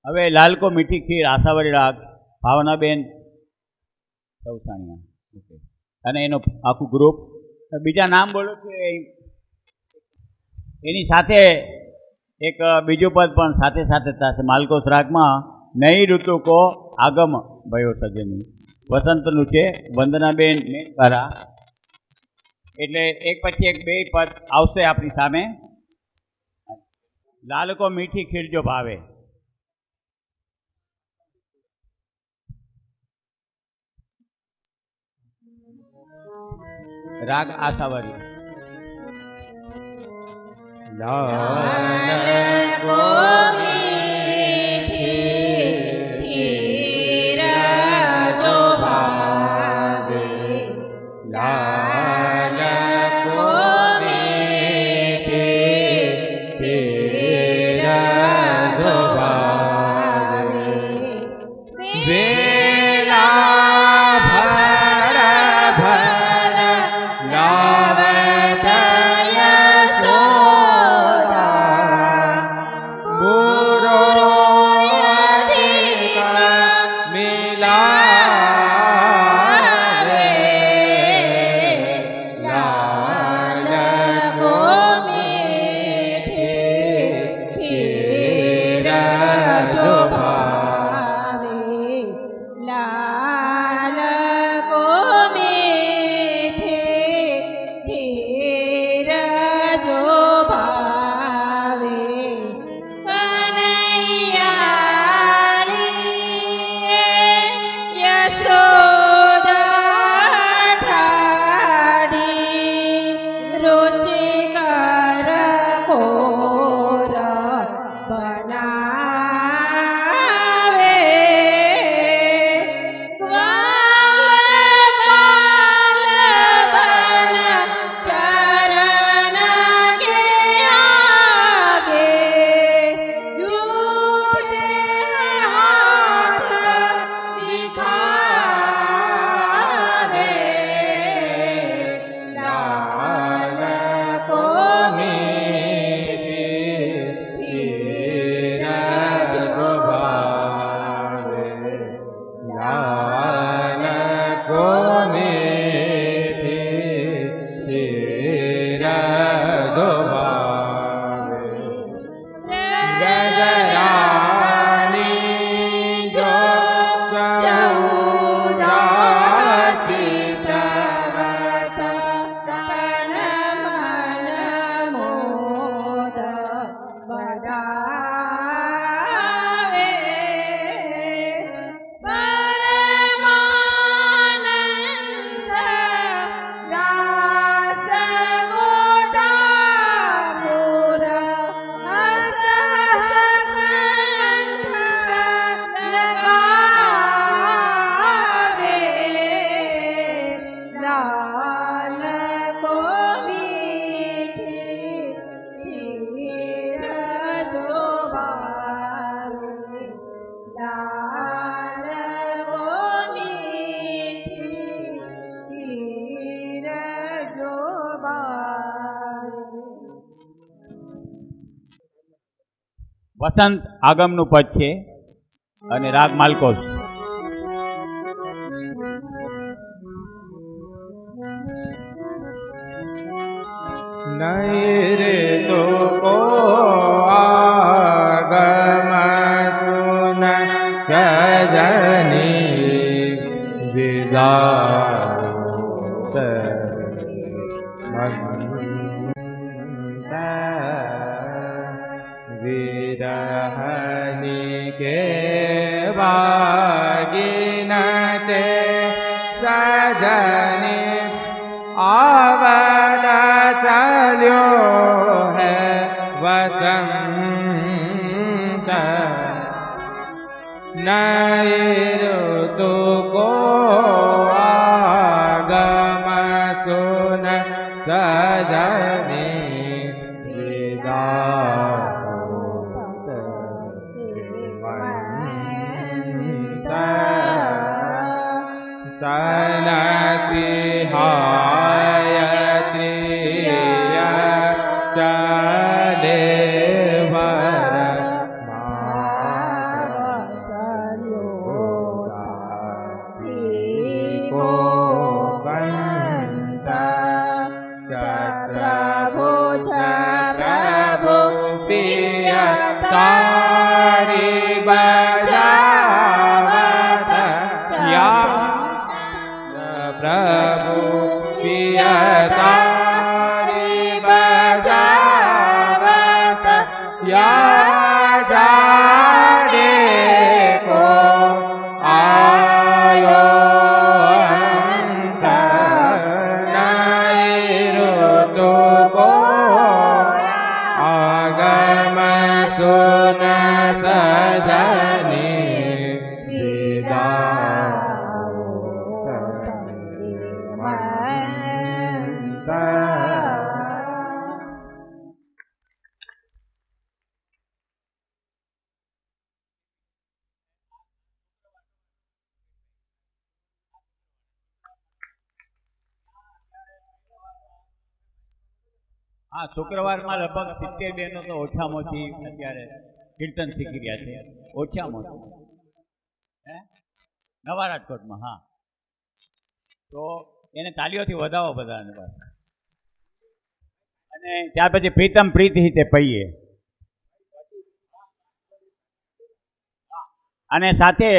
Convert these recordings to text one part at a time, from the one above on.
હવે લાલકો મીઠી ખીર આશાવાળી રાગ ભાવનાબેન ચૌસાણીયા, ઓકે, અને એનું આખું ગ્રુપ. બીજા નામ બોલો છો એની સાથે એક બીજું પદ પણ સાથે સાથે થશે માલકોસ રાગમાં. નહીં ઋતુ કો આગમ ભયો સજની, વસંતનું છે વંદનાબેન મેઘવારા. એટલે એક પછી એક બે પદ આવશે આપણી સામે. લાલકો મીઠી ખીર જો ભાવે. રાગ આશાવાળી. લાલકો મીઠી ખીર જો ભાવે, લાલકો મીઠી ખીર જો ભાવે, વેલા ભર ભર લાવત યશોદા, બુરો અધિક મિલાવે, લાલકો મીઠી ખીર જો ભાવે, લાલકો મીઠી ખીર જો ભાવે, કનૈયાની યશોદા ઠાડી, રુચિકર મોર બનાવે, ચરણ કે આગે, જૂઠે હાથ દિખાવે, લાલકો મીઠી ખીર જો ભાવે, લાલકો મીઠી ખીર જો ભાવે, ગજરાની જો ચૌદાથી પ્રવત, તન મન મોદ બઢાવે, પરમાનંદ દાસ ગોટા મોર, હસહસ કંઠ લગાવે, લાલકો મીઠી ખીર જો ભાવે, લાલકો મીઠી ખીર જો ભાવે. વસંત આગમનું પદ છે અને રાગ માલકોસ. નહીં ऋतु को आगम सुन सजनी, विदात विरहनि के वागिन ते सजनी, आवत चल्यो है वसंत, नहीं ऋतु को आगम सुन सजनी, विदात हेमंत, तन सिहायत्री चले वर તારી બજાવત પ્રભુ પિય તારી બજાવત જાડે કો આયો અંત નહીં ઋતુ કો આગમ સુન સજની વિદા હા, શુક્રવારમાં લગભગ 70 બહેનો તો ઓછામાં ઓછી અત્યારે કીર્તન શીખી રહ્યા છે, ઓછામાં ઓછું. નવા રાજકોટમાં. હા, તો એને તાલીઓથી વધાવો બધાને બસ. અને ત્યાર પછી પ્રીતમ પ્રીતિ તે પૈયે, અને સાથે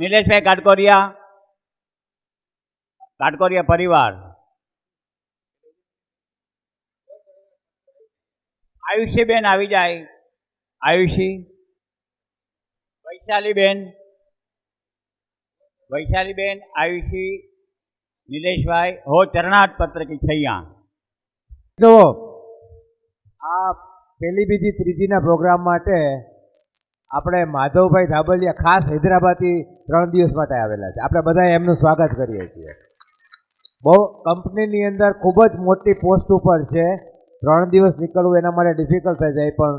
નિલેશભાઈ કાટકોરિયા પરિવાર, આયુષીબેન આવી જાય, આયુષી, વૈશાલીબેન, આયુષી, નિલેશભાઈ હો ચરણાર્થ પત્ર કી છૈયા. તો આ પહેલી બીજી ત્રીજીના પ્રોગ્રામ માટે આપણે માધવભાઈ ધાબલિયા ખાસ હૈદરાબાદથી 3 દિવસ માટે આવેલા છે. આપણે બધા એમનું સ્વાગત કરીએ છીએ. બહુ કંપનીની અંદર ખૂબ જ મોટી પોસ્ટ ઉપર છે. 3 દિવસ નીકળવું એના માટે ડિફિકલ્ટ થઈ જાય, પણ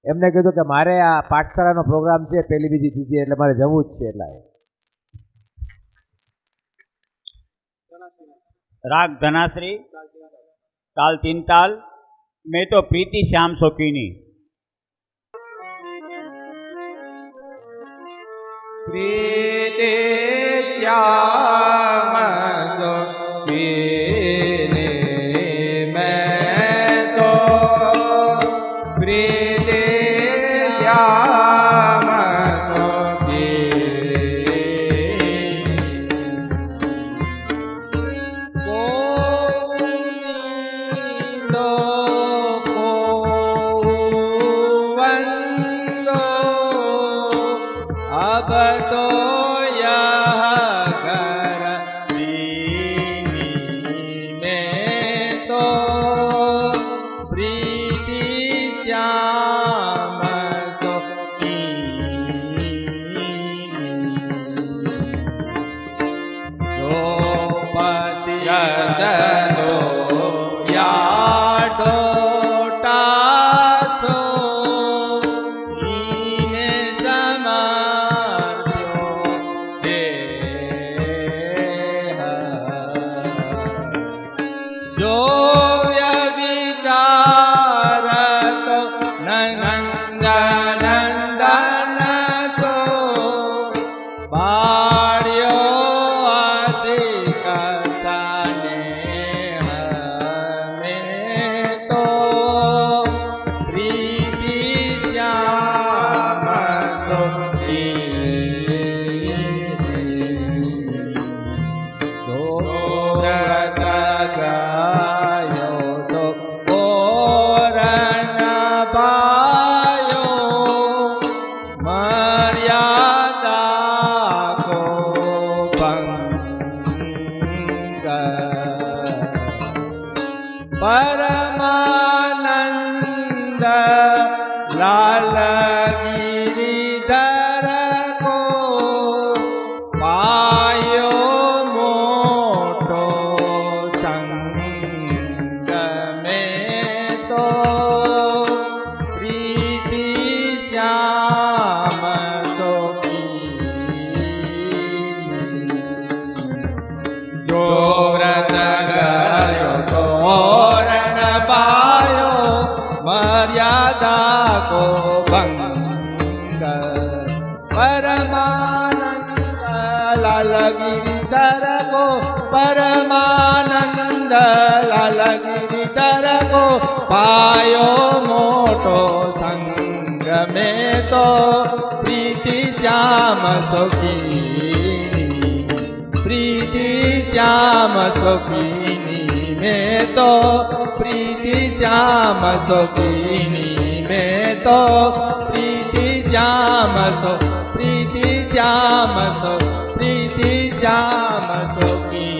એમને કીધું કે મારે આ પાઠશાળાનો પ્રોગ્રામ છે પહેલી બીજી ત્રીજી, એટલે મારે જવું જ છે. એટલે રાગ ધનાશ્રી, તાલ 3 તાલ, મેં તો પ્રીતિ શ્યામ શોકીની. પ્રીતિ શ્યામ શોકીની મેં તો પ્રીતિ શ્યામ अब तो यह घर में तो प्रीति श्याम जो पतियदो या डोटा सो परमानंद लाल गिरिधर को पायो मोटो संग में तो प्रीति श्याम जो व्रत गयो तोरण पायो मर्यादा को भंग परमानंद लाल गिरिधर को परमानंद लाल गिरिधर को पायो मोटो संग में तो प्रीति चाम सौखीनी प्रीति चाम सौखीनी में तो प्रीति चाम सौखीनी में तो प्रीति चाम सो प्रीति चाम सो प्रीति चाम सौखीनी।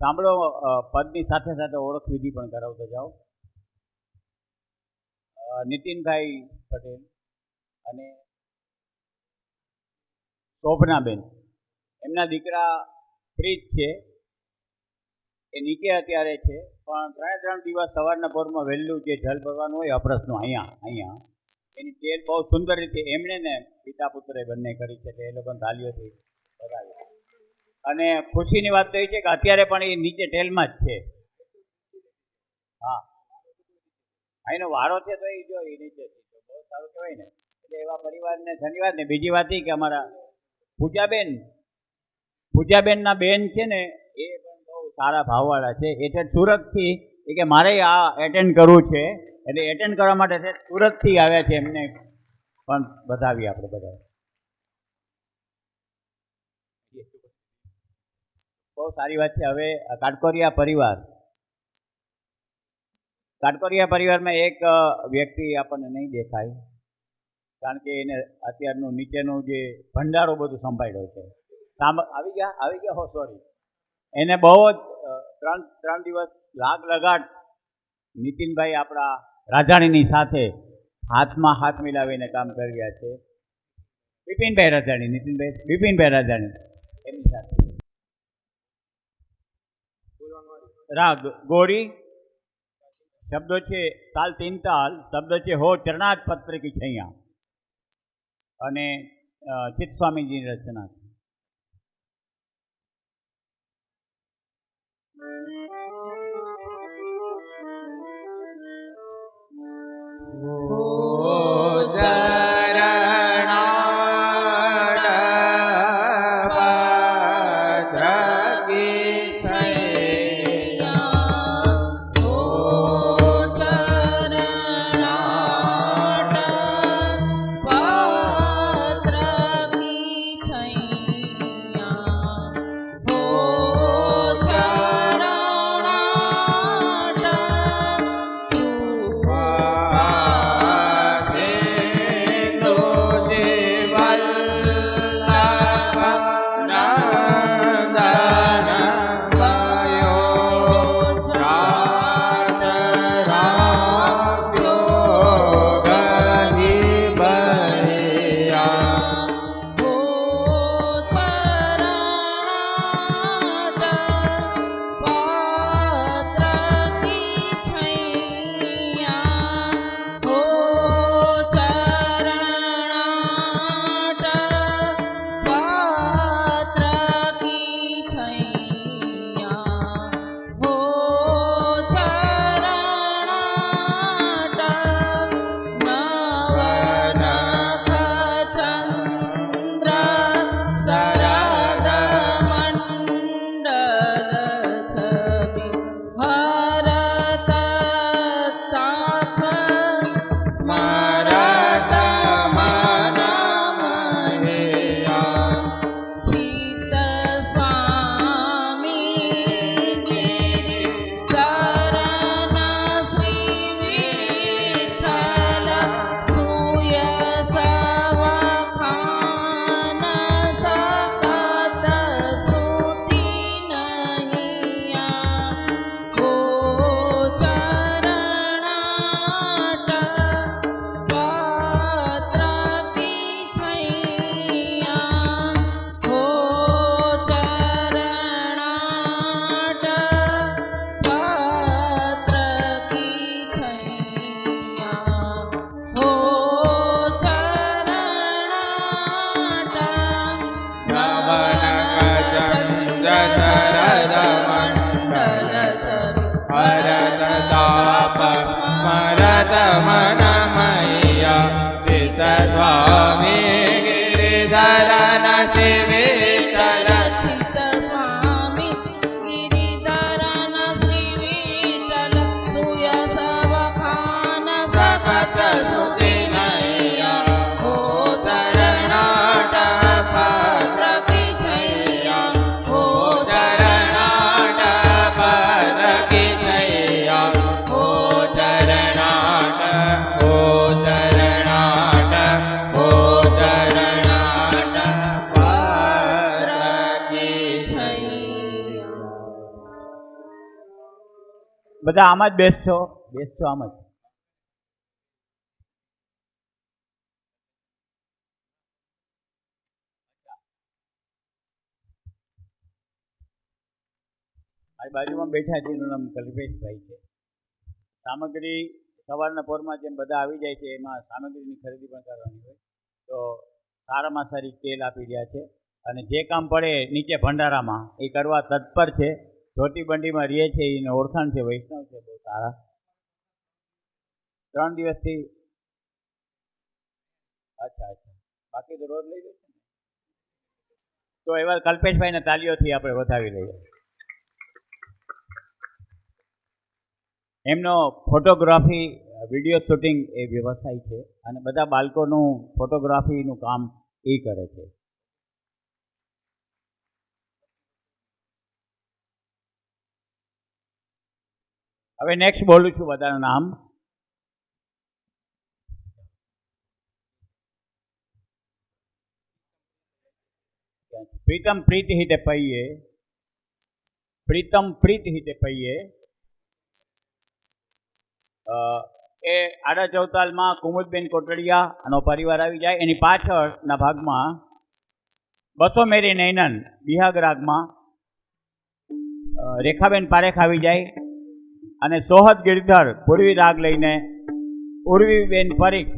સાંભળો, પદની સાથે સાથે ઓળખ વિધિ પણ કરાવતો જાઓ. નીતિનભાઈ પટેલ અને શોભનાબેન, એમના દીકરા પ્રીત છે, એ નીચે અત્યારે છે, પણ 3 દિવસ સવારના પોરમાં વહેલું જે જલ ભરવાનું હોય અપરસનું અહીંયા એની તેલ બહુ સુંદર રીતે એમણે ને પિતા પુત્રે બંને કરી છે, એ લોકોને તાલીઓથી બતાવી. અને ખુશીની વાત તો એ છે કે અત્યારે પણ એ નીચે ટેલમાં જ છે. હા, અહીંનો વારો છે તો એ જો એ નીચે છે, તો બહુ સારું કહેવાય ને. એટલે એવા પરિવારને ધન્યવાદ. ને બીજી વાત એ કે અમારા પૂજાબેનના બેન છે ને, એ પણ બહુ સારા ભાવવાળા છે. એટલે સુરતથી એ કે મારે આ એટેન્ડ કરવું છે, એટલે એટેન્ડ કરવા માટે સુરતથી આવ્યા છે. એમને પણ બતાવીએ આપણે બધા. બહુ સારી વાત છે. હવે કાટકોરિયા પરિવારમાં એક વ્યક્તિ આપણને નહીં દેખાય, કારણ કે એને અત્યારનું નીચેનું જે ભંડારો બધું સંભાળ્યો છે. આવી ગયા હો, સોરી. એને બહુ જ 3 દિવસ લગાટ નીતિનભાઈ આપણા રાજાણીની સાથે હાથમાં હાથ મિલાવીને કામ કરી રહ્યા છે. બિપિનભાઈ રાજાણી એમની સાથે રાગ ગોરી શબ્દો છે, તાલ 3 તાલ શબ્દ છે, હો ચરણાજ પત્ર કી છૈયા, અને ચિત્ત સ્વામીજીની રચના. मन मैया चित स्वामी શ્રી વિઠ્ઠલ ચિત્ત સ્વામી ગિરિધરન શ્રી વિઠ્ઠલ સુયસ વખાન સખત સુખી નૈયા હો ચરણાટ પત્ર કી છૈયા હો ચરણાટ પદ કી છૈયા હો ચરણાટ હો ચરણાટ હો ચરણાટ પદ કી છૈયા. બધા આમ જ બેસશો આમ જ. મારી બાજુમાં બેઠા છે એનું નામ કલ્પેશભાઈ છે. સામગ્રી સવારના પોરમાં જેમ બધા આવી જાય છે એમાં સામગ્રીની ખરીદી પણ કરવાની હોય તો સારામાં સારી તેલ આપી રહ્યા છે અને જે કામ પડે નીચે ભંડારામાં એ કરવા તત્પર છે. ધોતી બંડીમાં રહે છે એને ઓળખાણ છે, વૈષ્ણવ છે, બહુ સારા. 3 દિવસથી અચ્છા બાકી તો રોજ લઈ જશે ને. તો એવા કલ્પેશભાઈને તાલીઓથી આપણે વધાવી લઈએ. એમનો ફોટોગ્રાફી વિડીયો શૂટિંગ એ વ્યવસાય છે અને બધા બાળકોનું ફોટોગ્રાફીનું કામ એ કરે છે. હવે નેક્સ્ટ બોલું છું બધાનું નામ. પ્રીતમ પ્રીત હિતે પૈયે, પ્રીતમ પ્રીત હિતે પૈયે. એ આડા ચૌતાલમાં કુમુદબેન કોટડિયા અને પરિવાર આવી જાય. એની પાછળના ભાગમાં 200 મેરી નૈનન બિહાગ રાગમાં રેખાબેન પારેખ આવી જાય અને સોહદ ગિરધર પૂર્વી રાગ લઈને ઉર્વીબેન પરીખ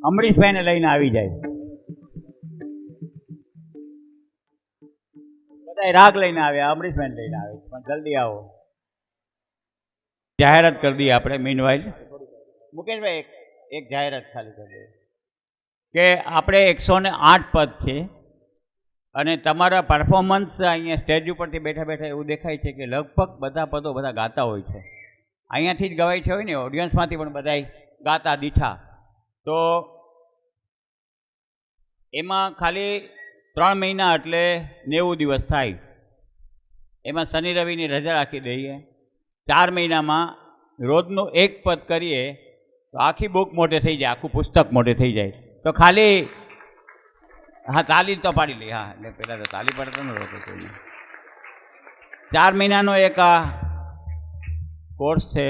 અમરીશભાઈને લઈને આવી જાય. બધા રાગ લઈને આવ્યા, અમરીશભાઈને લઈને આવે પણ જલ્દી આવો. જાહેરાત કરી દઈએ આપણે મીનવાઇલ. મુકેશભાઈ એક જાહેરાત ખાલી કરી દઈએ કે આપણે 108 પદ છે અને તમારા પરફોર્મન્સ અહીંયા સ્ટેજ ઉપરથી બેઠા બેઠા એવું દેખાય છે કે લગભગ બધા પદો બધા ગાતા હોય છે. અહીંયાથી જ ગવાય છે હોય ને, ઓડિયન્સમાંથી પણ બધા ગાતા દીઠા. તો એમાં ખાલી 3 મહિના એટલે 90 દિવસ થાય. એમાં શનિ રવિની રજા રાખી દઈએ. 4 મહિનામાં રોજનું 1 પદ કરીએ તો આખી બુક મોટે થઈ જાય, આખું પુસ્તક મોટે થઈ જાય. તો ખાલી હા તાલી તો પાડી લઈ. હા એટલે પહેલાં તો તાલી પાડતો ન રહેતો કોઈને. 4 મહિનાનો એક આ કોર્સ છે.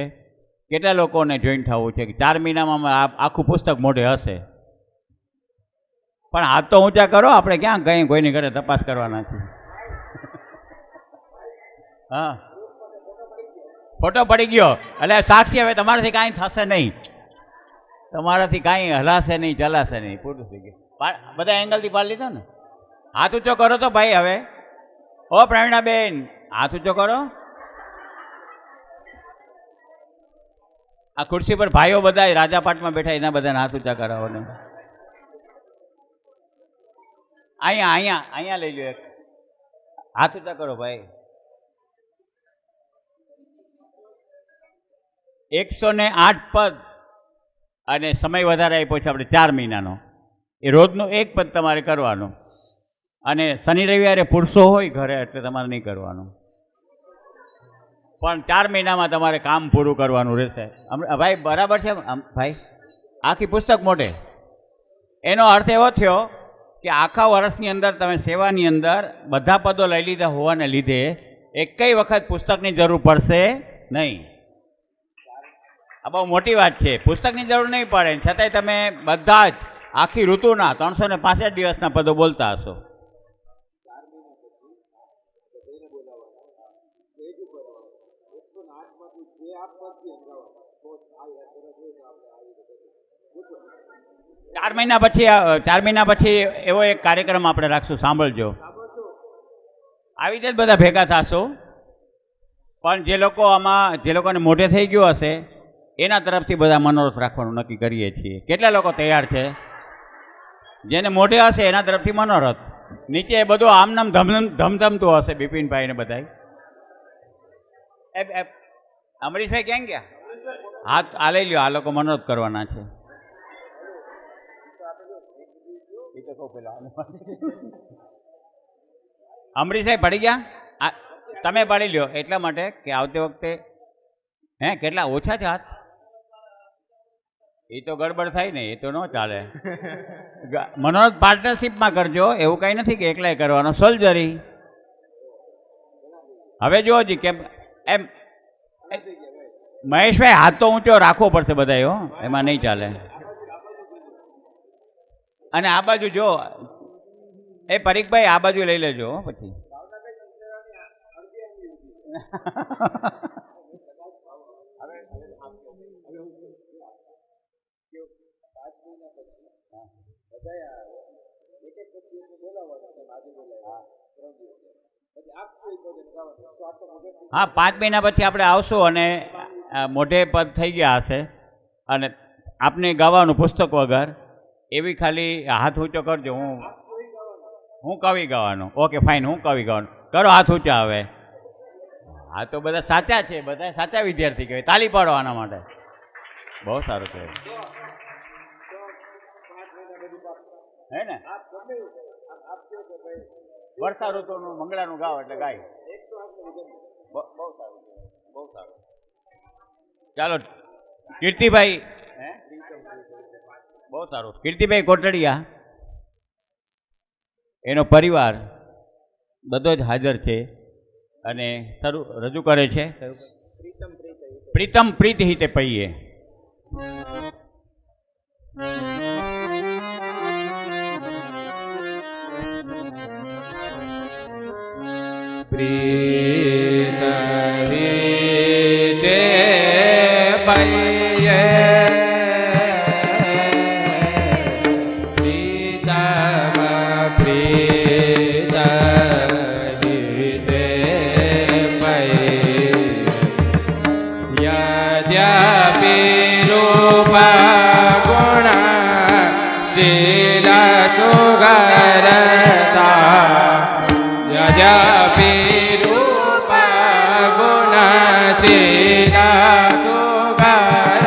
કેટલા લોકોને જોઈન થવું છે કે 4 મહિનામાં આખું પુસ્તક મોઢે હશે? પણ હાથ તો ઊંચા કરો, આપણે ક્યાં કંઈ કોઈની ઘરે તપાસ કરવાના છે. હા ફોટો પડી ગયો એટલે સાક્ષી હવે તમારાથી કાંઈ થશે નહીં, તમારાથી કાંઈ હલાશે નહીં, ચલાશે નહીં, પૂરું થઈ ગયું. બધા એંગલથી પાડી લીધો ને. હાથ ઊંચો કરો તો ભાઈ. હવે ઓ પ્રવીણાબેન હાથ ઊંચો કરો. આ ખુરશી પર ભાઈઓ બધા રાજાપાટમાં બેઠા એના બધાને હાથ ઊંચા કરાવો ને. અહીંયા અહીંયા અહીંયા લઈ લો એક. હાથ ઊંચા કરો ભાઈ. 108 પદ અને સમય વધારે આપ્યો છે આપણે 4 મહિનાનો. એ રોજનું 1 પદ તમારે કરવાનું અને શનિ રવિવારે પુરુષો હોય ઘરે એટલે તમારે નહીં કરવાનું. પણ 4 મહિનામાં તમારે કામ પૂરું કરવાનું રહેશે. ભાઈ બરાબર છે ભાઈ? આખી પુસ્તક મોટે. એનો અર્થ એવો થયો કે આખા વર્ષની અંદર તમે સેવાની અંદર બધા પદો લઈ લીધા હોવાને લીધે એકેય વખત પુસ્તકની જરૂર પડશે નહીં. આ બહુ મોટી વાત છે. પુસ્તકની જરૂર નહીં પડે છતાંય તમે બધા જ આખી ઋતુના 365 દિવસના પદો બોલતા હશો. ચાર મહિના પછી એવો એક કાર્યક્રમ આપણે રાખશું, સાંભળજો. આવી રીતે જ બધા ભેગા થશો. પણ જે લોકોને મોઢે થઈ ગયું હશે એના તરફથી બધા મનોરથ રાખવાનું નક્કી કરીએ છીએ. કેટલા લોકો તૈયાર છે? જેને મોઢે હશે એના તરફથી મનોરથ. નીચે બધું આમનામ ધમધમતું હશે બિપિનભાઈ ને બધા. અમરીશભાઈ ક્યાં ગયા? હાથ આ લઈ લ્યો, આ લોકો મનોરથ કરવાના છે. અમરીશભાઈ પડી ગયા? તમે પાડી લ્યો એટલા માટે કે આવતી વખતે કેટલા ઓછા છે હાથ? એ તો ગડબડ થાય ને, એ તો ન ચાલે. મનોરથ પાર્ટનરશિપમાં કરજો, એવું કઈ નથી કે એકલાય કરવાનો. સોલ્જરી હવે જુઓ જી કેમ એમ મહેશભાઈ હાથ તો ઊંચો રાખવો પડશે બધાએ, હો, એમાં નહીં ચાલે. અને આ બાજુ જો એ પરીખભાઈ આ બાજુ લઈ લેજો પછી. હા 5 મહિના પછી આપણે આવશું અને મોઢે પદ થઈ ગયા હશે અને આપને ગાવાનું પુસ્તક વગર એવી ખાલી હાથ ઊંચો કરજો. હું કવિ ગાવાનો. ઓકે ફાઇન, હું કવિ ગાવાનો. કરો હાથ ઊંચા હવે. હા તો બધા સાચા છે, બધા સાચા વિદ્યાર્થી કહેવાય. તાલી પાડો આના માટે. બહુ સારું છે હે ને? વર્ષા ઋતુનું મંગળાનું ગાવ એટલે ગાય. બહુ સારું, બહુ સારું. ચાલો કીર્તિભાઈ, બહુ સારું. કીર્તિભાઈ કોટડિયા, એનો પરિવાર બધો જ હાજર છે અને રજૂ કરે છે પ્રીતમ પ્રીત હિતે પૈયે. પ્રીત હિતે પૈયે પ્રીતમ પ્રીત હિતે પૈયે યદ્યપિ રૂપ ગુણ શીલ સુગરતા યદ્યપિ રૂપ ગુણ શીલ સુગરતા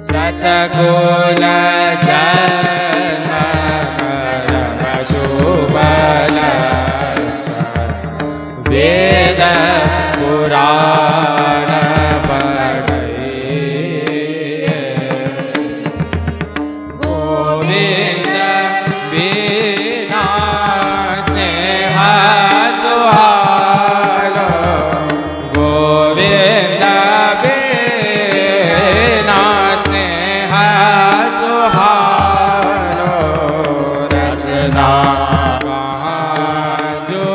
સતકુલ જન્મ કરમ શુભલ વેદ પુરાણ પઢૈયે ગોવિંદ વિના સ્નેહ સુહાગો ગોવિંદ વિના સ્નેહ સુહાગો રસના જો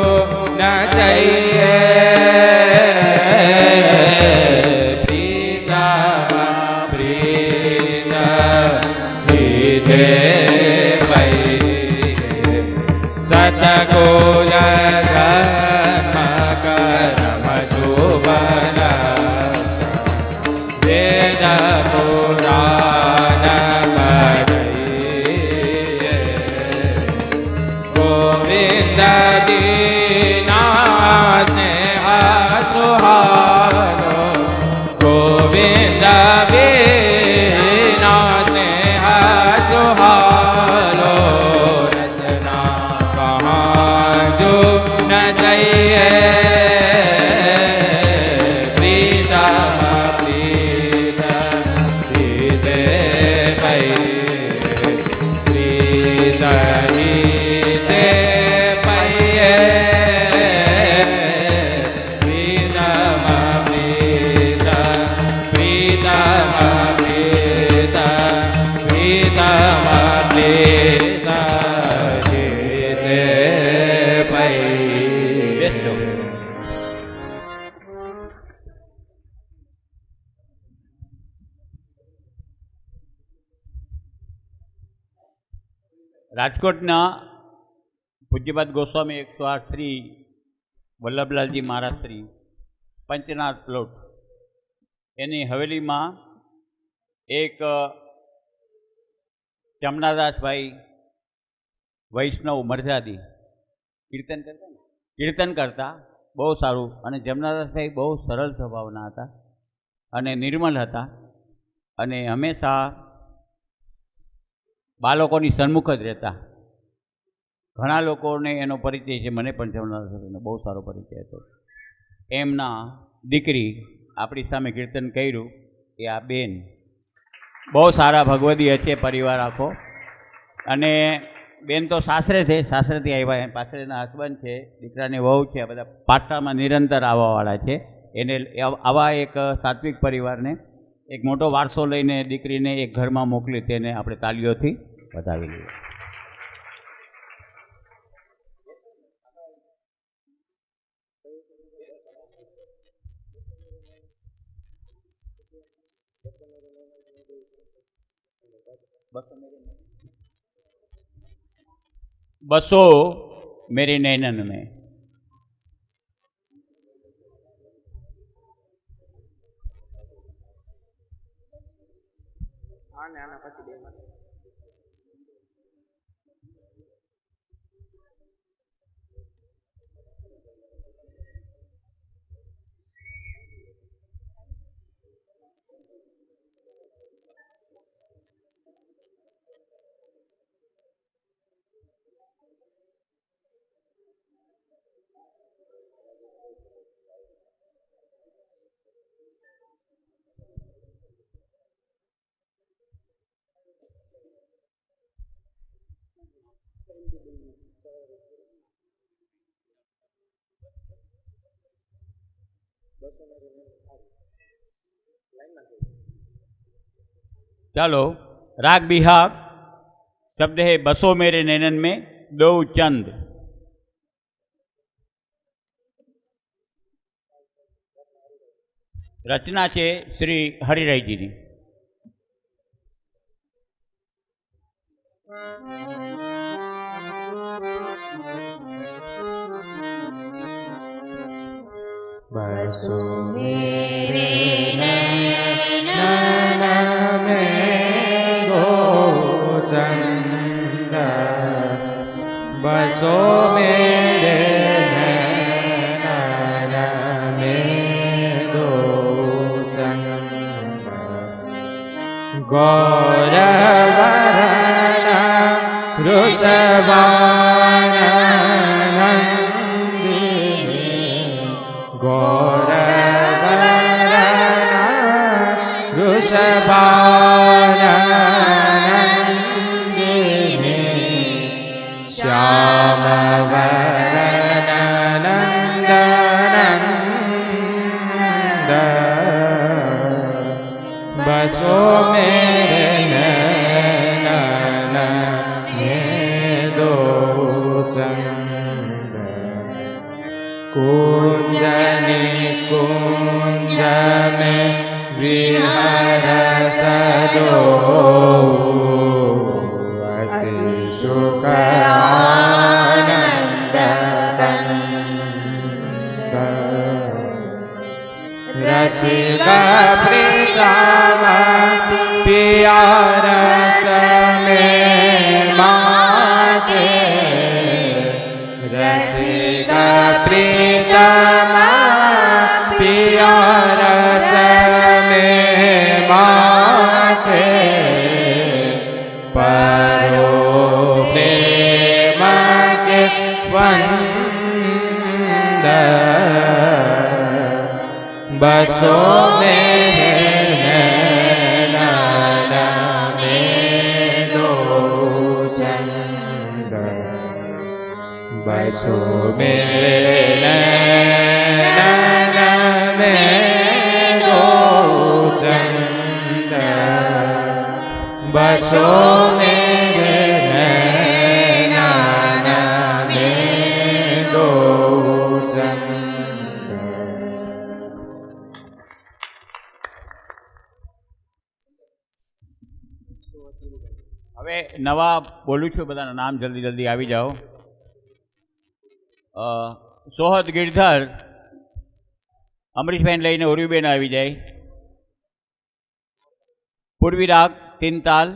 ન જઈએ પ્રીતમ પ્રીત હિતે પૈયે સતકુલ જન્મ કરમ શુભલ વેદ પુરાણ પઢૈયે ગોવિંદ દીના સ્નેહ સુહાગો ગોવિંદ વિના સ્નેહ સુહાગો રસના કહા જો ન જઈએ પ્રીતમ પ્રીત હિતે પૈયે પ્રીત હિતે પૈયે પ્રીતમ પ્રીત પ્રીતમ પ્રીત પ્રીતમ પ્રીત હિતે પૈયે. બેસજો. રાજકોટના પૂજ્યપાદ ગોસ્વામી 108 શ્રી વલ્લભલાલજી મહારાજ શ્રી પંચનાથ પ્લોટ એની હવેલીમાં એક જમનાદાસભાઈ વૈષ્ણવ મરજાદી કીર્તન કરતા બહુ સારું. અને જમનાદાસભાઈ બહુ સરળ સ્વભાવના હતા અને નિર્મલ હતા અને હંમેશા બાળકોની સન્મુખ જ રહેતા. ઘણા લોકોને એનો પરિચય છે, મને પણ જમનાદાસભાઈનો બહુ સારો પરિચય હતો. એમના દીકરી આપણી સામે કીર્તન કર્યું એ આ બેન બહુ સારા ભગવદી છે પરિવાર આખો. અને બેન તો સાસરે છે, સાસરેથી આવ્યા, પાછળ એના હસબન્ડ છે, દીકરાની વહુ છે, આ બધા પાઠશાળામાં નિરંતર આવવાવાળા છે. એને આવા એક સાત્વિક પરિવારને એક મોટો વારસો લઈને દીકરીને એક ઘરમાં મોકલી તેને આપણે તાલીઓથી વધાવી લઈએ. बसो मेरे नैनन में. चलो राग बिहाग शब्द है बसो मेरे नैनन में दो चंद. रचना है श्री हरिराय जी की. बसो मेरे नैनन में दो चंद. बसो मेरे नैनन में दो चंद. गौरवरण वृषभान वृषभानन्दिनी श्यामवरननन्दनन्द. बसो मेरे नैनन में दो चंद. कुंज निकुंज में विहरत दो अति सुख आनंद कंद. रसिक प्रीतम पिया रस में माते. रसिक प्रीतम पिया रस में माते. परो प्रेम के वंद. बसो मेरे नैनन में दो चंद. बसो मेरे नैनन में दो चंद. बसो मेरे नैनन में दो चंद. હવે નવા બોલું છું, બધાના નામ જલ્દી જલ્દી આવી જાઓ. સોહદ ગિરધર, અમરીશભાઈને લઈને ઉર્વીબેન આવી જાય. પૂર્વી રાગ તીનતાલ,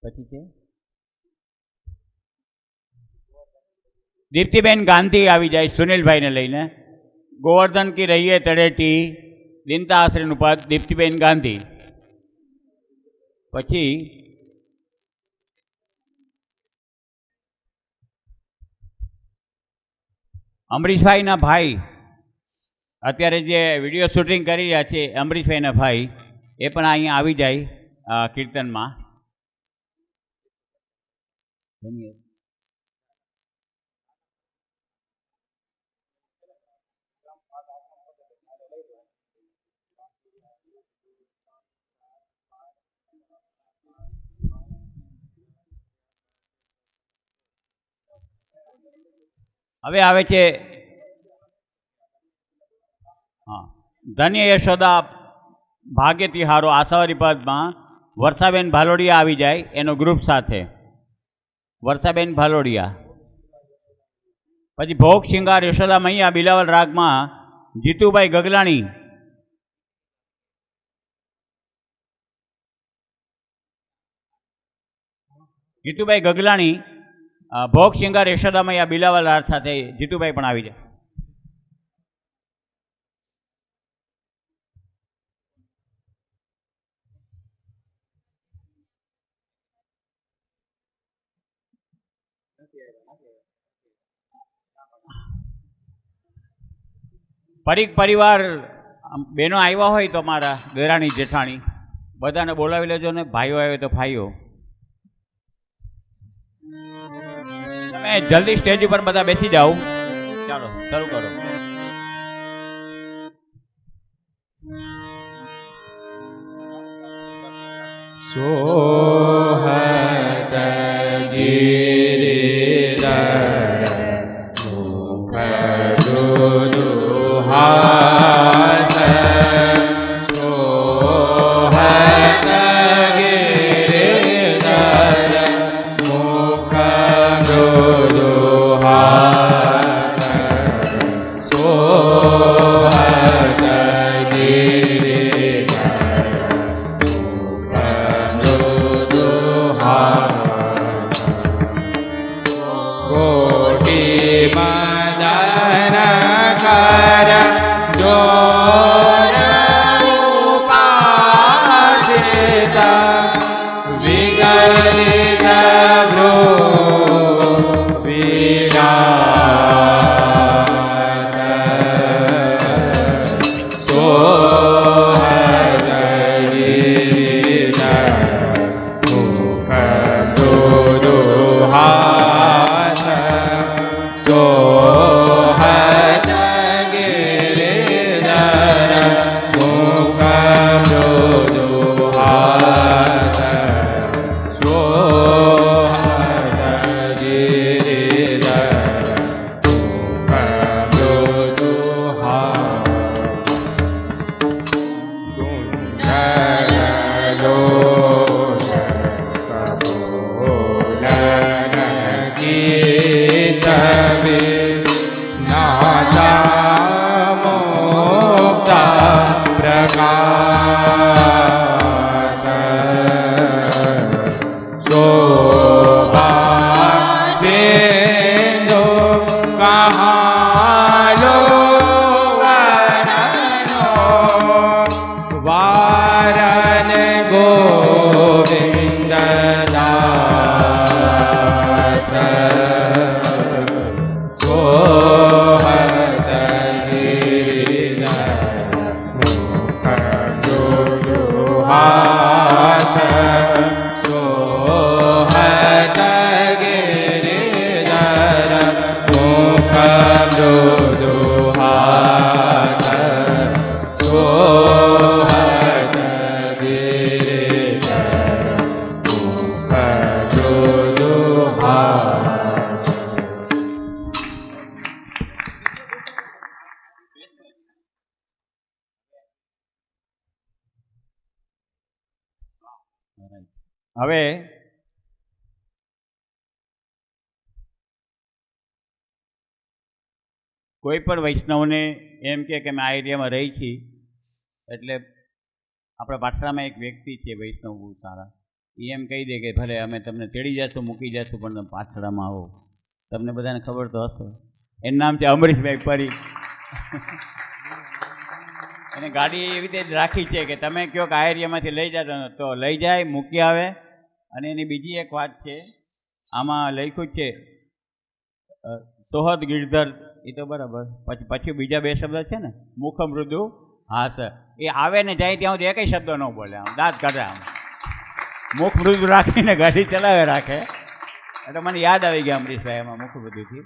પછી છે દીપ્તિબેન ગાંધી આવી જાય સુનિલભાઈને લઈને. ગોવર્ધન કી રહીએ તળેટી, દિનતા આશ્રયનું પદ દીપ્તિબેન ગાંધી. પછી અમરીશભાઈના ભાઈ, અત્યારે જે વિડીયો શૂટિંગ કરી રહ્યા છે અમરીશભાઈના ભાઈ, એ પણ અહીંયા આવી જાય કીર્તનમાં. હવે આવે છે ધન્ય યશોદા ભાગ્ય તિહારો આશાવારી પદમાં વર્ષાબેન ભાલોડિયા આવી જાય એનો ગ્રુપ સાથે. વર્ષાબેન ભાલોડિયા. પછી ભોગ શિંગાર યશોદા મૈયા બિલાવલ રાગમાં જીતુભાઈ ગગલાણી. જીતુભાઈ ગગલાણી ભોગ શિંગાર યશોદા મૈયા બિલાવલ રાગ સાથે જીતુભાઈ પણ આવી જાય. પરીખ પરિવાર બહેનો આવ્યા હોય તો મારા દેરાણી જેઠાણી બધાને બોલાવી લેજો ને. ભાઈઓ આવે તો ભાઈઓ. તમે જલ્દી સ્ટેજ ઉપર બધા બેસી જાઓ. ચાલો શરૂ કરો. સોહદ ગિરિધર મુખ મૃદુહાસ. સોહદ ગિરિધર મુખ મૃદુહાસ. સોહદ ગિરિધર કોટી મદન કર જોર ઉપાસિત વિગલિત ભ્રો વિલાસ. સોહદ ગિરિધર મુખ મૃદુહાસ. સોહદ ગિરિધર મુખ મૃદુહાસ. સોહદ ગિરિધર મુખ મૃદુહાસ. પ્રકાશ શોભા સિંધુ કહાલો વરનો વારન ગોવિંદ દાસ. સોહદ ગિરિધર મુખ મૃદુહાસ. સોહદ ગિરિધર મુખ મૃદુહાસ. સોહદ ગિરિધર મુખ મૃદુહાસ. હવે કોઈ પણ વૈષ્ણવને એમ કે અમે આ એરિયામાં રહી છીએ, એટલે આપણા પાઠશાળામાં એક વ્યક્તિ છે વૈષ્ણવ બહુ સારા, એ એમ કહી દે કે ભલે અમે તમને તેડી જઈશું, મૂકી જઈશું, પણ તમે પાઠશાળામાં આવો. તમને બધાને ખબર તો હશે. એનું નામ છે અમરીશભાઈ પરી. અને ગાડી એવી રીતે જ રાખી છે કે તમે કહો કે આ એરિયામાંથી લઈ જતા તો લઈ જાય, મૂકી આવે. અને એની બીજી એક વાત છે, આમાં લખ્યું છે સોહદ ગિરધર, એ તો બરાબર. પછી બીજા બે શબ્દ છે ને, મુખ મૃદુ હાસ, એ આવે ને જાય ત્યાં સુધી એકય શબ્દ ન બોલે, આમ દાંત કાઢે, આમ મુખ મૃદુ રાખીને ગાડી ચલાવે રાખે. એટલે મને યાદ આવી ગયા અમરીશભાઈ એમાં મુખ મૃદુથી.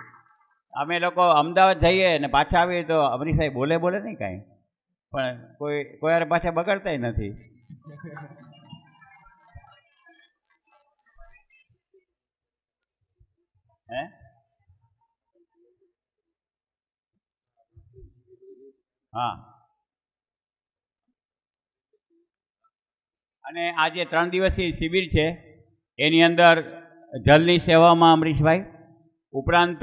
અમે લોકો અમદાવાદ જઈએ ને પાછા આવીએ તો અમરીશભાઈ બોલે નહીં કાંઈ, પણ કોઈ વાર પાછા બગડતાય નથી. હે હા. અને આ જે 3 દિવસની શિબિર છે એની અંદર જલની સેવામાં અમરીશભાઈ, ઉપરાંત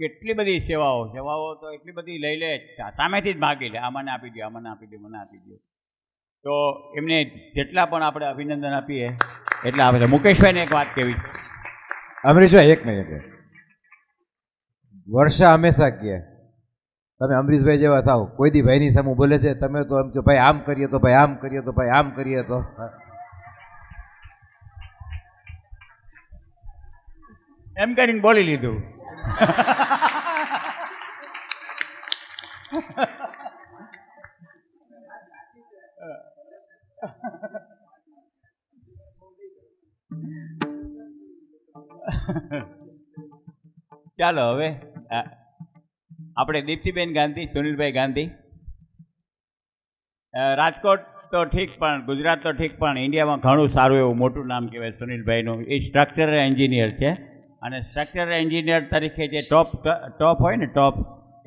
કેટલી બધી સેવાઓ તો એટલી બધી લઈ લે, સામેથી જ માગી લે, આ મને આપી દો, આ મને આપી દો, મને આપી દો. તો એમને જેટલા પણ આપણે અભિનંદન આપીએ એટલા આપે છે. મુકેશભાઈને એક વાત કહેવી છે. અમરીશભાઈ એક મિનિટ, વર્ષા હંમેશા કહે તમે અમરીશભાઈ જેવા થાવ, કોઈ દી ભાઈની સામે બોલે છે તમે તો એમ કે ભાઈ આમ કરીએ તો ભાઈ આમ કરીએ તો ભાઈ આમ કરીએ તો. એમ કરીને બોલી લીધું. ચાલો હવે આપણે દીપ્તિબેન ગાંધી, સુનિલભાઈ ગાંધી, રાજકોટ તો ઠીક પણ ગુજરાત તો ઠીક પણ ઇન્ડિયામાં ઘણું સારું એવું મોટું નામ કહેવાય સુનિલભાઈનું. એ સ્ટ્રક્ચરલ એન્જિનિયર છે અને સ્ટ્રક્ચરલ એન્જિનિયર તરીકે જે ટોપ હોય ને ટોપ,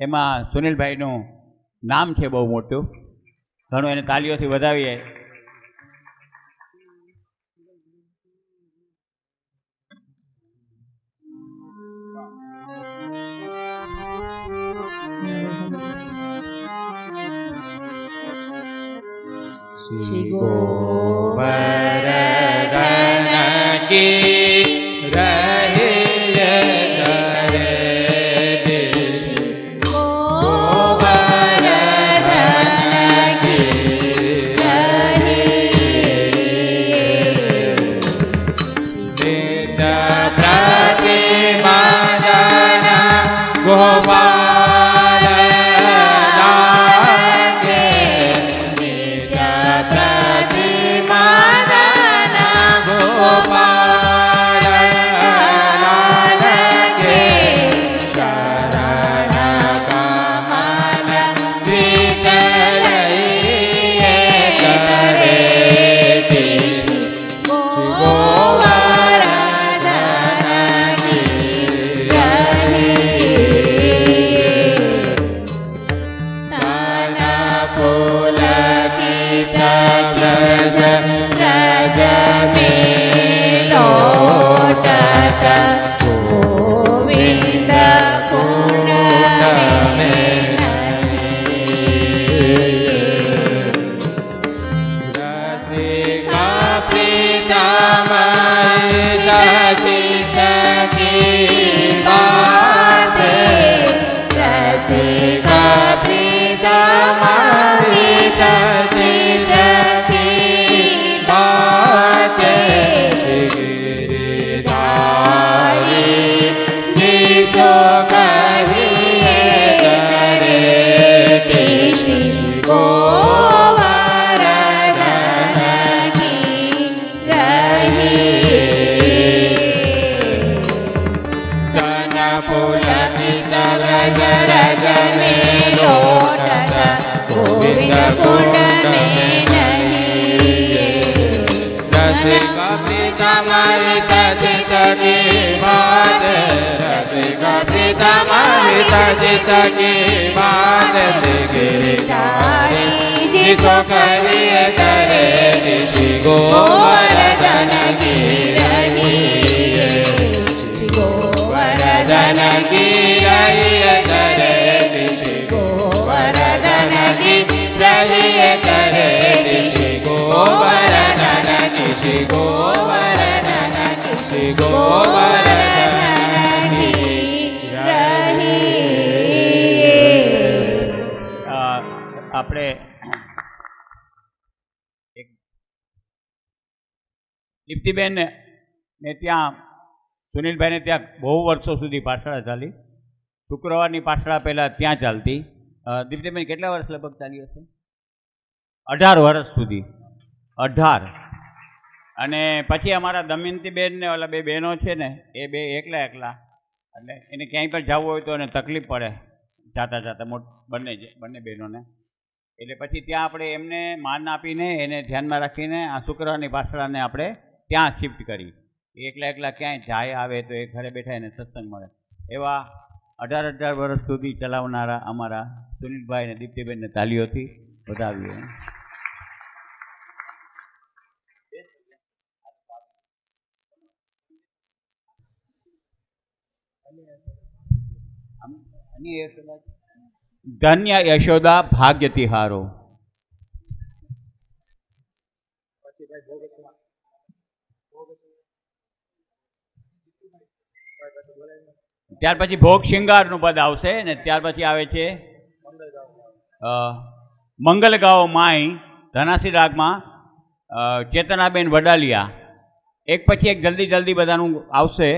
એમાં સુનિલભાઈનું નામ છે બહુ મોટું. ઘણું એને તાલીઓથી વધાવીએ. શ્રી ગોવર્ધન કી जिसो करिए करे श्री गोवर्धन की આપણે એક દીપ્તિબેન ને ત્યાં સુનિલભાઈને ત્યાં બહુ વર્ષો સુધી પાઠશાળા ચાલી. શુક્રવારની પાઠશાળા પહેલાં ત્યાં ચાલતી. દીપ્તિબેન કેટલા વર્ષ લગભગ ચાલી હશે? 18 વર્ષ સુધી. 18. અને પછી અમારા દમયંતીબેન ને ઓલા બે બહેનો છે ને, એ બે એકલા એટલે એને ક્યાંય પણ જવું હોય તો એને તકલીફ પડે જાતા બંને બહેનોને. એટલે પછી ત્યાં આપણે એમને માન આપીને એને ધ્યાનમાં રાખીને આ શુક્રવારની પાઠશાળાને આપણે ત્યાં શિફ્ટ કરી. એકલા ક્યાંય જાય આવે તો એ ઘરે બેઠા એને સત્સંગ મળે. એવા 18 વર્ષ સુધી ચલાવનારા અમારા સુનિલભાઈ અને દીપ્તિબેનને તાલીઓથી વધાવીએ. ધન્ય યશોદા ભાગ્ય તિહારો. ત્યાર પછી ભોગ શિંગારનું પદ આવશે ને ત્યાર પછી આવે છે મંગલ ગાઓ માઈ ધનાસી રાગમાં ચેતનાબેન વડાલિયા. એક પછી એક જલ્દી બધાનું આવશે.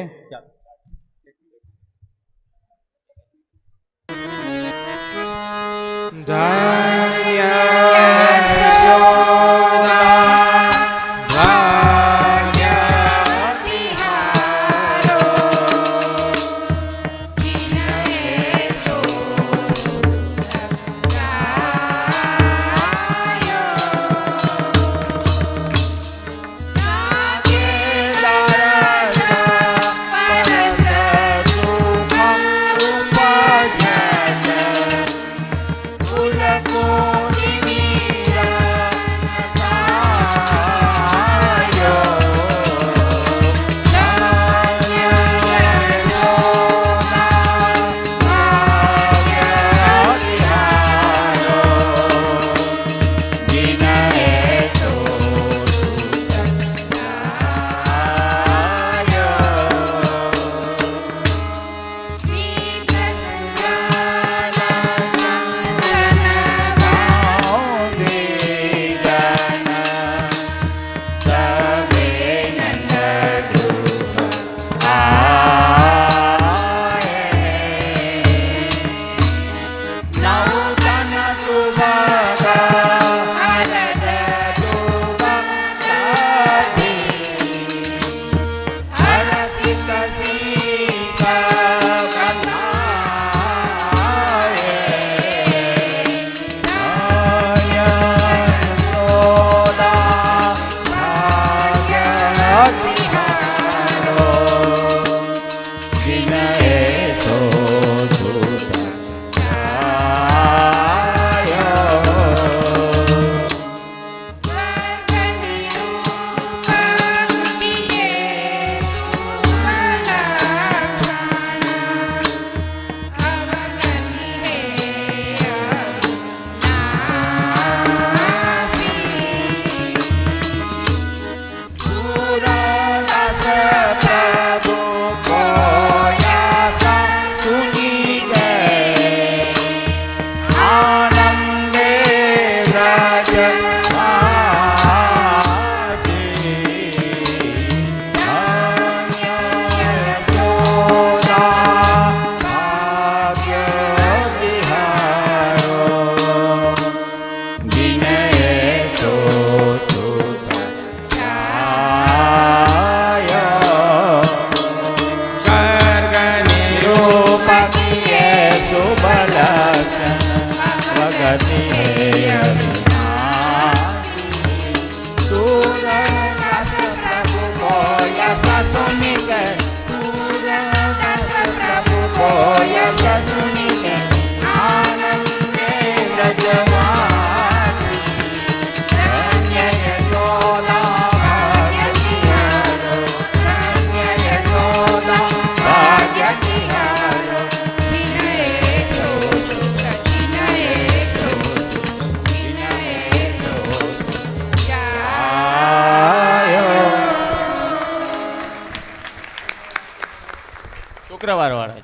શુક્રવાર વાળા છે.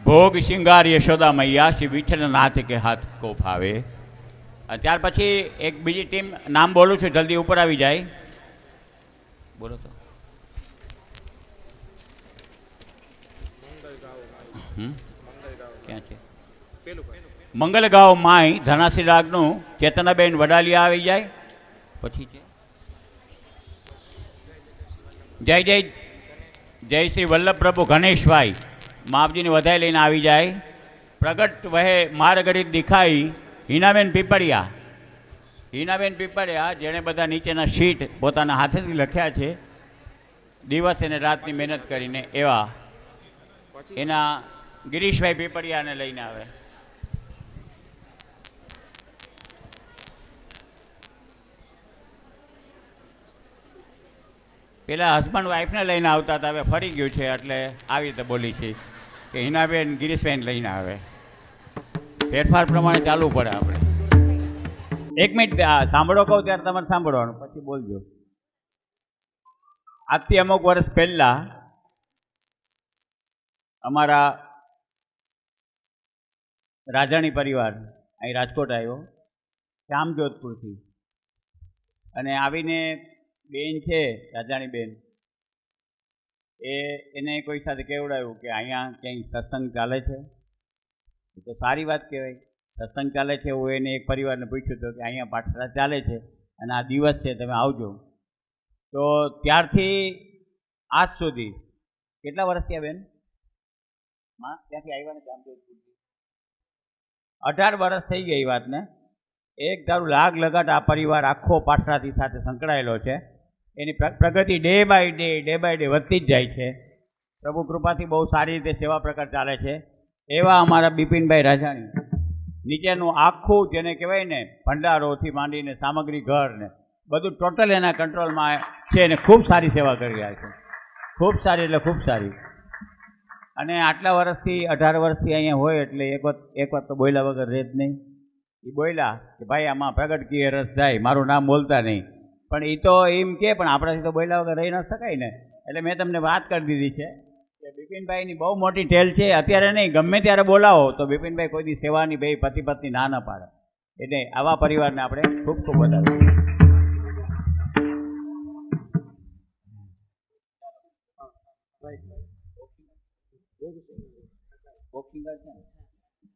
ભોગ શિંગાર યશોદા મૈયા શ્રી વિઠ્ઠલનાથ કે હાથ કો ભાવે. ત્યાર પછી એક બીજી ટીમ નામ બોલું છું, જલ્દી ઉપર આવી જાય. બોલો તો. ક્યાં છે? મંગલગાંવ માય ધનાસી રાગનું ચેતનાબેન વડાલિયા આવી જાય. પછી છે જય જય જય શ્રી વલ્લભ પ્રભુ ગણેશભાઈ માપજીની વધાઈ લઈને આવી જાય. પ્રગટ વહે માર્ગરિત દિખાઈ હિનાબેન પીપળિયા. હિનાબેન પીપળિયા જેણે બધા નીચેના શીટ પોતાના હાથેથી લખ્યા છે દિવસ અને રાતની મહેનત કરીને, એવા એના ગિરીશભાઈ પીપળિયાને લઈને આવે. પેલા હસબન્ડ વાઈફને લઈને આવતા હતા, હવે ફરી ગયું છે એટલે આવી રીતે બોલી છે કે હિનાબેન ગિરીશભાઈને લઈને આવે. ફેરફાર પ્રમાણે ચાલવું પડે આપણે. એક મિનિટ સાંભળો કહું ત્યારે તમારે સાંભળવાનું, પછી બોલજો. આજથી અમુક વર્ષ પહેલાં અમારા રાજાણી પરિવાર અહીં રાજકોટ આવ્યો, શ્યામજોધપુરથી. અને આવીને બેન છે રાજાણી બેન, એને કોઈ સાથે કેવડાવ્યું કે અહીંયા ક્યાંય સત્સંગ ચાલે છે. એ તો સારી વાત કહેવાય, સત્સંગ ચાલે છે. હું એને એક પરિવારને પૂછ્યું હતું કે અહીંયા પાઠશાળા ચાલે છે અને આ દિવસ છે, તમે આવજો. તો ત્યારથી આજ સુધી કેટલા વર્ષ થયા બેન? ત્યાંથી આવ્યા ને જામજોધપુરથી 18 વર્ષ થઈ ગઈ વાતને. એક ધારું લાગ લગાટ આ પરિવાર આખો પાઠશાળાથી સાથે સંકળાયેલો છે. એની પ્રગતિ ડે બાય ડે વધતી જ જાય છે. પ્રભુ કૃપાથી બહુ સારી રીતે સેવા પ્રકાર ચાલે છે. એવા અમારા બિપિનભાઈ રાજાણી નીચેનું આખું જેને કહેવાય ને ભંડારોથી માંડીને સામગ્રી ઘર ને બધું ટોટલ એના કંટ્રોલમાં છે ને ખૂબ સારી સેવા કરી રહ્યા છે. ખૂબ સારી એટલે ખૂબ સારી. અને આટલા વર્ષથી 18 વર્ષથી અહીંયા હોય એટલે એક વાત તો બોલ્યા વગર રહે જ નહીં. એ બોલ્યા કે ભાઈ આમાં પ્રગટ કીએ રસ જાય, મારું નામ બોલતા નહીં. પણ એ તો એમ કે પણ આપણાથી તો બોલ્યા વગર રહી ન શકાય ને. એટલે મેં તમને વાત કરી દીધી છે કે બિપિનભાઈની બહુ મોટી ટેલ છે. અત્યારે નહીં, ગમે ત્યારે બોલાવો તો બિપિનભાઈ કોઈ દી સેવાની બે પતિ પત્ની ના ન પાડે. એટલે આવા પરિવારને આપણે ખૂબ ખૂબ વધાવીએ.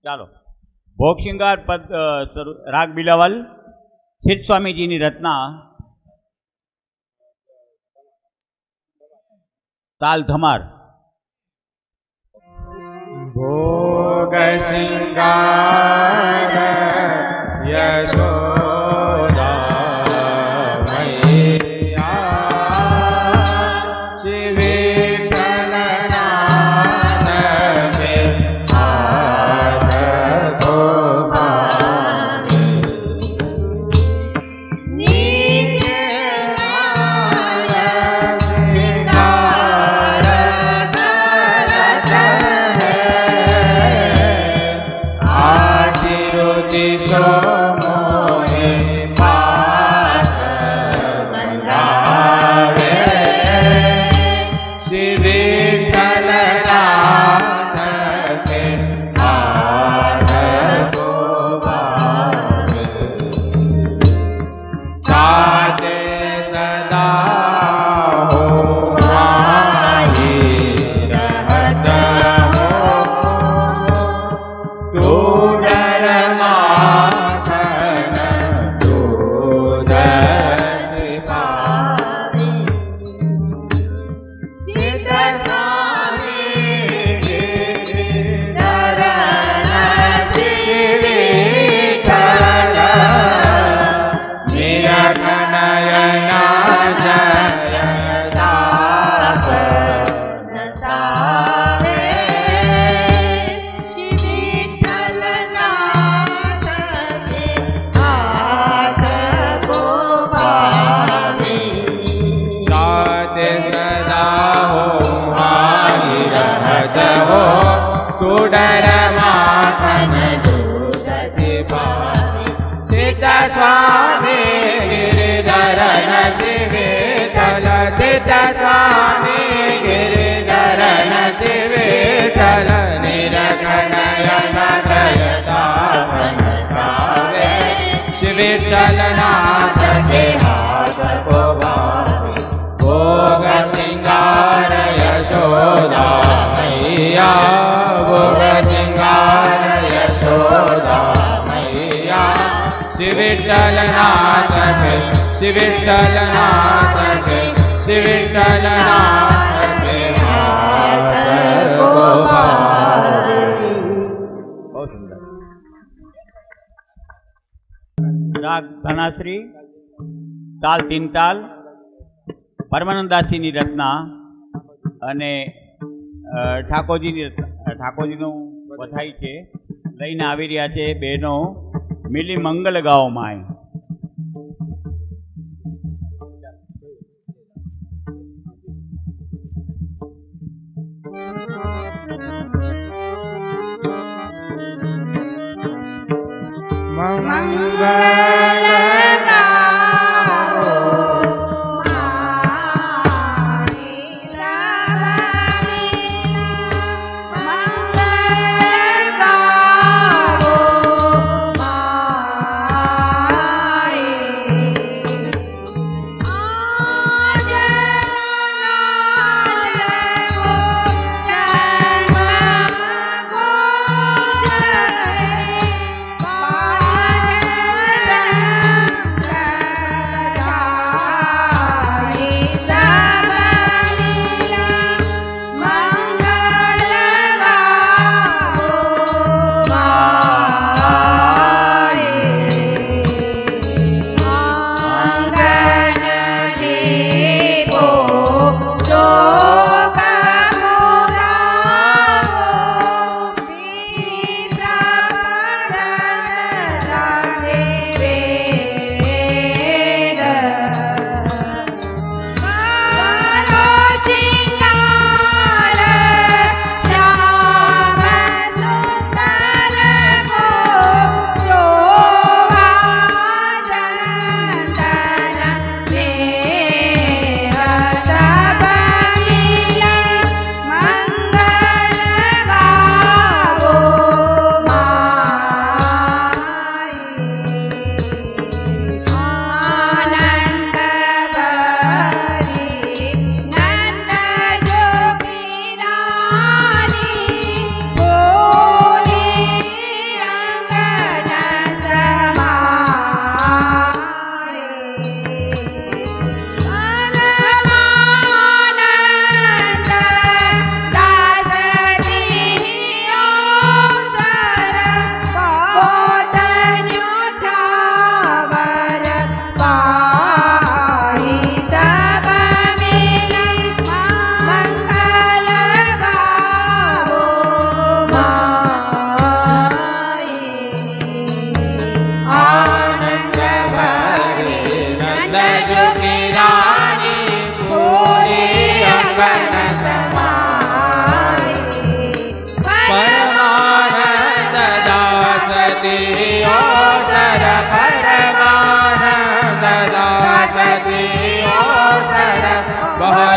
ચાલો ભોગ શિંગાર પદ રાગ બિલાવલ સિદ્ધ સ્વામીજીની રચના તાલ ધમાર. ભોગ શિંગાર યશોદા મૈયા શ્રી વિઠ્ઠલનાથ કે હાથ કો ભાવે. तुडर माखन दूध पावे चित स्वामी गिरिधरन शिवेतल चित स्वामी गिरिधरन शिवेतल निरखनयन दयतापन गावे शिवेतल नाथ के हाथ को भावे भोग सिंगार यशोदा मैया भोग सिंगार यशोदा मैया शिविठल नाथ के शिविठल नाथ के शिविठल नाथ के हाथ को भावे। बहुत सुंदर રાગ ધનાશ્રી તાલ તીન તાલ પરમાનંદાસીની રચના અને ઠાકોરજીનું વધાઈ છે લઈને આવી રહ્યા છે બહેનો મિલી મંગલ ગાઓ માય. મંગલ ગાઓ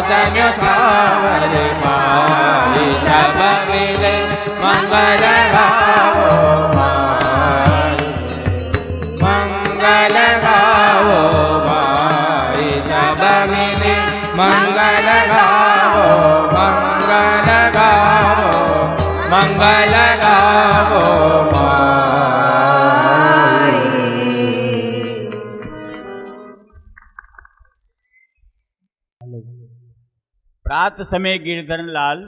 धन्य छावर माई सब मिले मंगल गाओ माई मंगल गाओ माई सब मिले मंगल गाओ मंगल गाओ मंगल गाओ माई। प्रात समय गिरधर लाल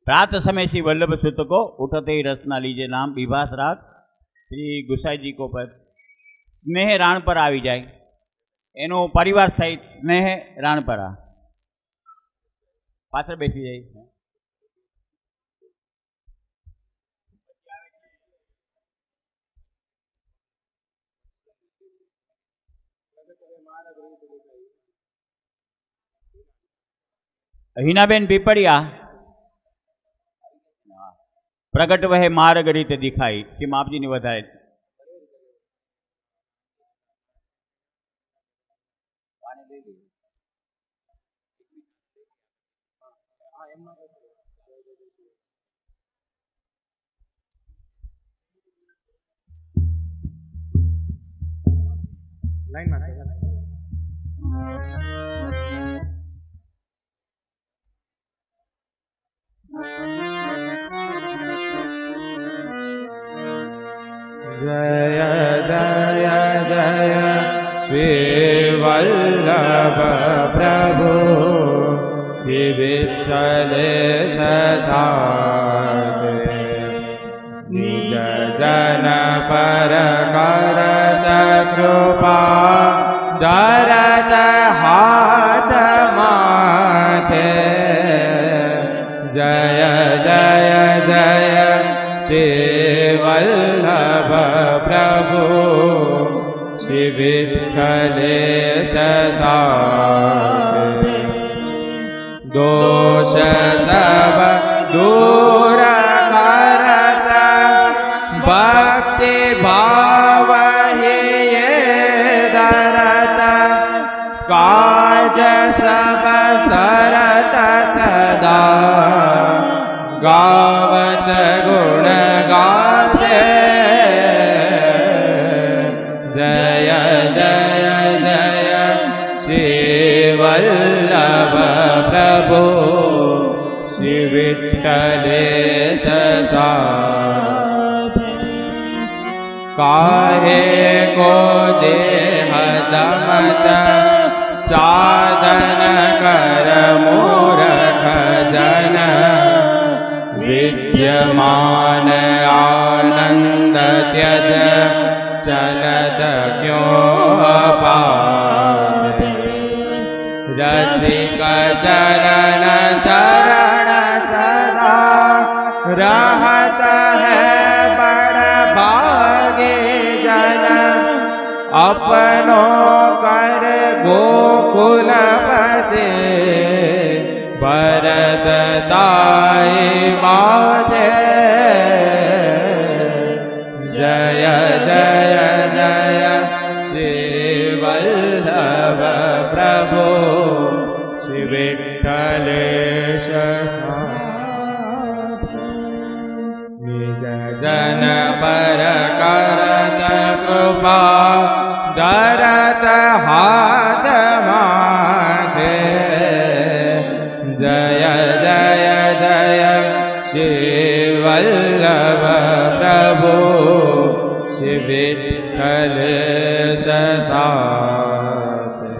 प्रात समय श्री वल्लभ सुत को उठते ही रसना लीजिए नाम विभास राग श्री गुसाई जी को पर स्नेह राणपर આવી જાય એનો પરિવાર સહિત સ્નેહ રાણપરા પાછળ બેસી જાય. હિનાબેન પીપળિયા પ્રગટ વહે માર્ગ રીતે દેખાય શ્રી માપજીની વધારે जय जय जय श्री वल्लभ प्रभु श्री विठ्ठलेश साधे निज जन पर करत कृपा धरत हाथ माथे जय जय जय श्री वल्लभ प्रभु श्री विठ्ठलेश साधे दोष सब दूर करत भक्ति भाव ही धरत काज सब सरत सदा गावत गुण गाते जय जय जय श्री वल्लभ प्रभु श्री विठ्ठलेश साधे काहे को देह दमत साधन कर मूर्ख जन विद्यमान आनंद त्यज चलत क्यों अपार रसिक चरण शरण सदा रहत है बड़ भागे जन अपनो कर गोकुलपते भरत ताई माधे जय जय जय श्री वल्लभ प्रभु श्री विठ्ठलेश निज जन पर करत कृपा धरत हाथ माथे जय जय जय श्री वल्लभ प्रभु श्री विठ्ठलेश साधे